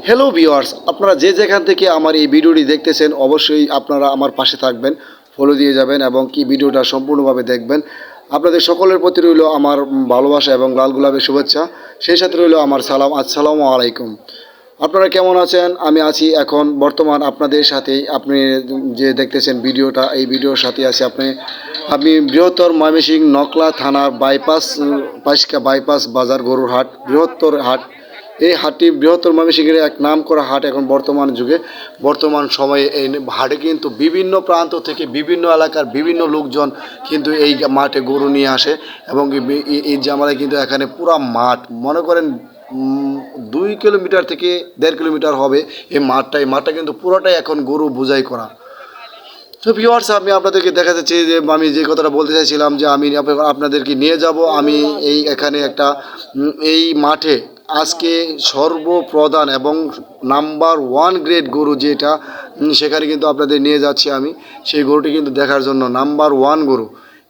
Hello viewers, আপনারা যে যেখান থেকে আমার এই ভিডিওটি দেখতেছেন অবশ্যই আপনারা আমার পাশে থাকবেন, ফলো দিয়ে যাবেন এবং কি ভিডিওটা সম্পূর্ণভাবে দেখবেন। আপনাদের সকলের প্রতি রইল আমার ভালোবাসা এবং লাল গোলাপের শুভেচ্ছা। সেই সাথে রইল আমার সালাম, আসসালামু আলাইকুম। আপনারা কেমন আছেন? আমি আছি এখন বর্তমান আপনাদের সাথেই। আপনি যে দেখতেছেন ভিডিওটা, এই ভিডিওর সাথে আছে আমি বৃহত্তর ময়মনসিংহ নকলা থানার পাইসকা বাইপাস বাজার গরুর হাট, বৃহত্তর হাট। এই হাটটি বৃহত্তর ময়মনসিংহের এক নাম করা হাট। এখন বর্তমান যুগে, বর্তমান সময়ে এই হাটে কিন্তু বিভিন্ন প্রান্ত থেকে বিভিন্ন এলাকার বিভিন্ন লোকজন কিন্তু এই মাঠে গরু নিয়ে আসে এবং এই জামালে কিন্তু এখানে পুরা মাঠ মনে করেন 2 কিলোমিটার থেকে 1.5 কিলোমিটার হবে এই মাঠটা কিন্তু পুরোটাই এখন গরু বোঝাই করা। তো ভিউয়ার্স, আমি আপনাদেরকে দেখা যাচ্ছে যে আমি যে কথাটা বলতে চাইছিলাম যে আমি আপনাদেরকে নিয়ে যাব আমি এখানে একটা এই মাঠে আজকে সর্বপ্রধান এবং নাম্বার 1 গ্রেড গরু যেটা, সেখানে কিন্তু আপনাদের নিয়ে যাচ্ছি আমি। সেই গরুটি কিন্তু দেখার জন্য নাম্বার 1 গরু।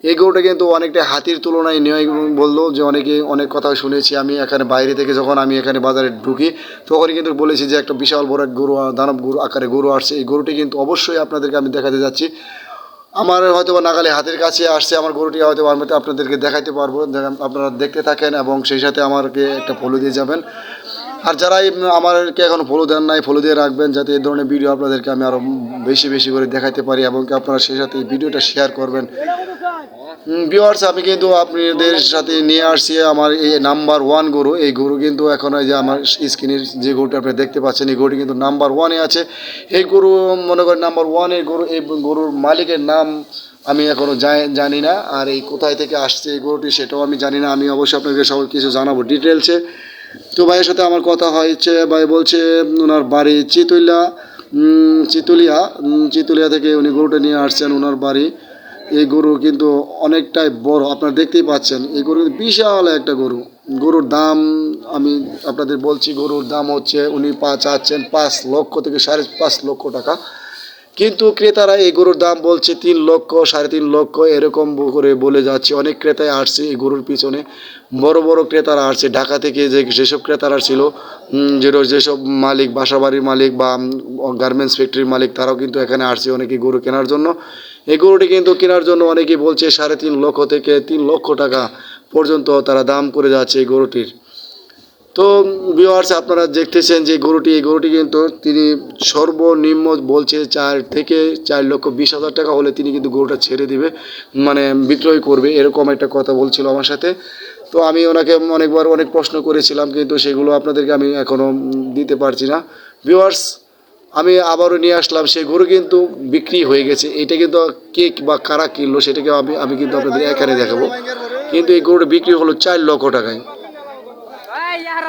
এই গরুটা কিন্তু অনেকটা হাতির তুলনায় নেয় বললো যে অনেকে অনেক কথা শুনেছি আমি এখানে বাইরে থেকে। যখন আমি এখানে বাজারে ঢুকি তখনই কিন্তু বলেছি যে একটা বিশাল বড় এক গরু, দানব গরু আকারে গরু আসছে। এই গরুটি কিন্তু অবশ্যই আপনাদেরকে আমি দেখাতে যাচ্ছি। আমার হয়তো বা নাগালে হাতের কাছে আসছে আমার গরুটি, হয়তো আমি আপনাদেরকে দেখাইতে পারবো। আপনারা দেখতে থাকেন এবং সেই সাথে আমাকে একটা ফলো দিয়ে যাবেন। আর যারাই আমাকে এখন ফলো দেন নাই, ফলো দিয়ে রাখবেন যাতে এই ধরনের ভিডিও আপনাদেরকে আমি আরও বেশি বেশি করে দেখাতে পারি এবং আপনারা সেই সাথে এই ভিডিওটা শেয়ার করবেন। ভিউয়ার্স, আমি কিন্তু আপনাদের সাথে নিয়ে আসছি আমার এই নাম্বার 1 গরু। এই গরু কিন্তু এখন এই যে আমার স্ক্রিনের যে গরুটা আপনি দেখতে পাচ্ছেন, এই গরুটি কিন্তু নাম্বার 1-এ আছে। এই গরু মনে করেন নাম্বার 1-এর গরু। এই গরুর মালিকের নাম আমি এখনও জানি না, আর এই কোথায় থেকে আসছে এই গরুটি সেটাও আমি জানি না। আমি অবশ্যই আপনাকে সব কিছু জানাবো ডিটেলসে। তো ভাইয়ের সাথে আমার কথা হয়েছে, ভাই বলছে ওনার বাড়ি চিতুলিয়া থেকে উনি গরুটা নিয়ে আসছেন ওনার বাড়ি। এই গরু কিন্তু অনেকটাই বড়, আপনারা দেখতেই পাচ্ছেন। এই গরু বিশাল একটা গরু। গরুর দাম আমি আপনাদের বলছি, গরুর দাম হচ্ছে উনি চাচ্ছেন 5 লক্ষ থেকে 5.5 লক্ষ টাকা। কিন্তু ক্রেতারা এই গরুর দাম বলছে 3 লক্ষ, 3.5 লক্ষ এরকম করে বলে যাচ্ছে। অনেক ক্রেতাই আসছে এই গরুর পিছনে, বড় বড় ক্রেতারা আসছে ঢাকা থেকে। যেসব ক্রেতারা ছিল, যেসব মালিক, বাসাবাড়ির মালিক বা গার্মেন্টস ফ্যাক্টরির মালিক, তারাও কিন্তু এখানে আসছে অনেকে গরু কেনার জন্য। এই গরুটি কিন্তু কেনার জন্য অনেকেই বলছে 3.5 লক্ষ থেকে 3 লক্ষ টাকা পর্যন্ত তারা দাম করে যাচ্ছে এই গরুটির। তো ভিউয়ার্স, আপনারা দেখতেছেন যে এই গরুটি কিন্তু তিনি সর্বনিম্ন বলছে 4 থেকে 4,20,000 টাকা হলে তিনি কিন্তু গরুটা ছেড়ে দিবে, মানে বিক্রয় করবে, এরকম একটা কথা বলছিল আমার সাথে। তো আমি ওনাকে অনেকবার অনেক প্রশ্ন করেছিলাম, কিন্তু সেগুলো আপনাদেরকে আমি এখনও দিতে পারছি না। ভিউয়ার্স, আমি আবারও নিয়ে আসলাম সেই গরু কিন্তু বিক্রি হয়ে গেছে। এটা কিন্তু কে বা কারা কিনলো সেটাকে আমি কিন্তু আপনাদের এখানে দেখাবো। কিন্তু এই গরুটা বিক্রি হলো 4 লক্ষ টাকায়।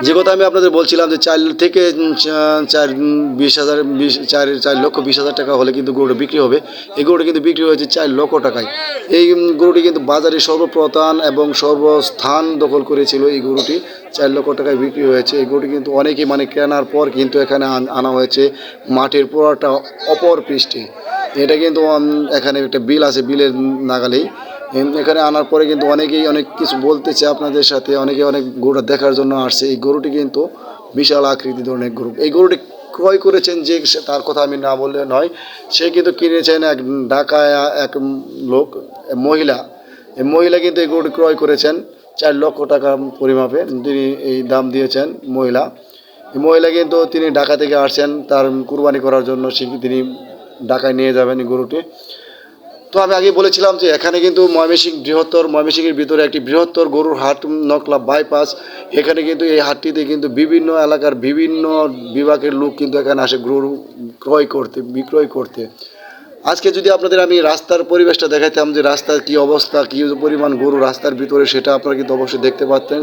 যে কথা আমি আপনাদের বলছিলাম যে 4 থেকে 4,20,000 টাকা হলে কিন্তু গরুটা বিক্রি হবে। এই গরুটা কিন্তু বিক্রি হয়েছে 4 লক্ষ টাকায়। এই গরুটি কিন্তু বাজারে সর্বপ্রধান এবং সর্বস্থান দখল করেছিল। এই গরুটি 4 লক্ষ টাকায় বিক্রি হয়েছে। এই গরুটি কিন্তু অনেকেই কেনার পর কিন্তু এখানে আনা হয়েছে মাঠের পুরোটা অপর পৃষ্ঠে। এটা কিন্তু এখানে একটা বিল আছে, বিলের নাগালেই এখানে আনার পরে কিন্তু অনেকেই অনেক কিছু বলতেছে আপনাদের সাথে। অনেকে অনেক গরুটা দেখার জন্য আসছে। এই গরুটি কিন্তু বিশাল আকৃতি ধরনের গরু। এই গরুটি ক্রয় করেছেন যে, তার কথা আমি না বললে নয়, সে কিন্তু কিনেছেন এক ঢাকায় এক লোক, মহিলা। এই মহিলা কিন্তু এই গরুটি ক্রয় করেছেন 4 লক্ষ টাকা পরিমাপে তিনি এই দাম দিয়েছেন মহিলা। এই মহিলা কিন্তু তিনি ঢাকা থেকে আসছেন তার কুরবানি করার জন্য, তিনি ঢাকায় নিয়ে যাবেন এই গরুটি। তো আমি আগে বলেছিলাম যে এখানে কিন্তু ময়মনসিংহের ভিতরে একটি বৃহত্তর গরুর হাট, নকলা বাইপাস। এখানে কিন্তু এই হাটটিতে কিন্তু বিভিন্ন এলাকার বিভিন্ন বিভাগের লোক কিন্তু এখানে আসে গরু বিক্রয় করতে। আজকে যদি আপনাদের আমি রাস্তার পরিবেশটা দেখাইতাম যে রাস্তার কী অবস্থা, কী পরিমাণ গরু রাস্তার ভিতরে, সেটা আপনারা কিন্তু অবশ্যই দেখতে পারতেন।